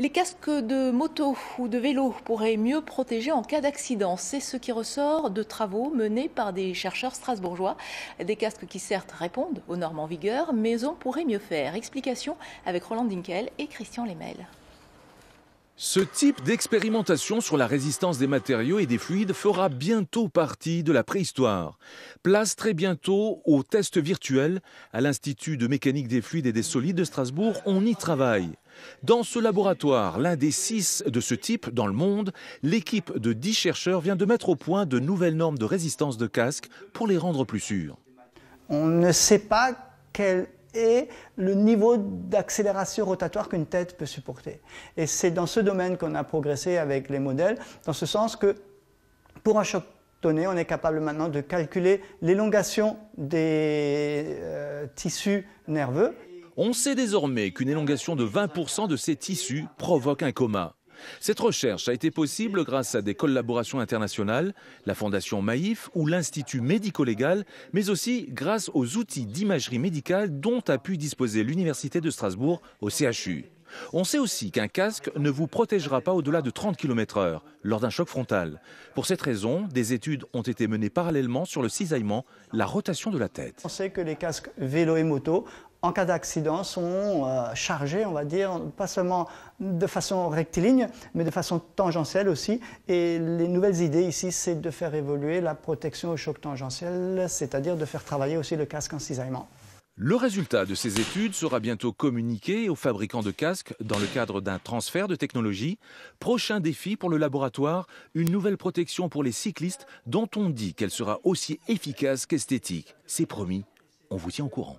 Les casques de moto ou de vélo pourraient mieux protéger en cas d'accident. C'est ce qui ressort de travaux menés par des chercheurs strasbourgeois. Des casques qui certes répondent aux normes en vigueur, mais on pourrait mieux faire. Explication avec Roland Dinkel et Christian Lemel. Ce type d'expérimentation sur la résistance des matériaux et des fluides fera bientôt partie de la préhistoire. Place très bientôt aux tests virtuels. À l'Institut de mécanique des fluides et des solides de Strasbourg, on y travaille. Dans ce laboratoire, l'un des 6 de ce type dans le monde, l'équipe de 10 chercheurs vient de mettre au point de nouvelles normes de résistance de casques pour les rendre plus sûrs. On ne sait pas quel est le niveau d'accélération rotatoire qu'une tête peut supporter. Et c'est dans ce domaine qu'on a progressé avec les modèles, dans ce sens que pour un choc donné, on est capable maintenant de calculer l'élongation des tissus nerveux. On sait désormais qu'une élongation de 20% de ces tissus provoque un coma. Cette recherche a été possible grâce à des collaborations internationales, la Fondation Maïf ou l'Institut médico-légal, mais aussi grâce aux outils d'imagerie médicale dont a pu disposer l'Université de Strasbourg au CHU. On sait aussi qu'un casque ne vous protégera pas au-delà de 30 km/h lors d'un choc frontal. Pour cette raison, des études ont été menées parallèlement sur le cisaillement, la rotation de la tête. On sait que les casques vélo et moto, en cas d'accident, sont chargés, on va dire, pas seulement de façon rectiligne, mais de façon tangentielle aussi. Et les nouvelles idées ici, c'est de faire évoluer la protection au choc tangentiel, c'est-à-dire de faire travailler aussi le casque en cisaillement. Le résultat de ces études sera bientôt communiqué aux fabricants de casques dans le cadre d'un transfert de technologie. Prochain défi pour le laboratoire, une nouvelle protection pour les cyclistes dont on dit qu'elle sera aussi efficace qu'esthétique. C'est promis, on vous tient au courant.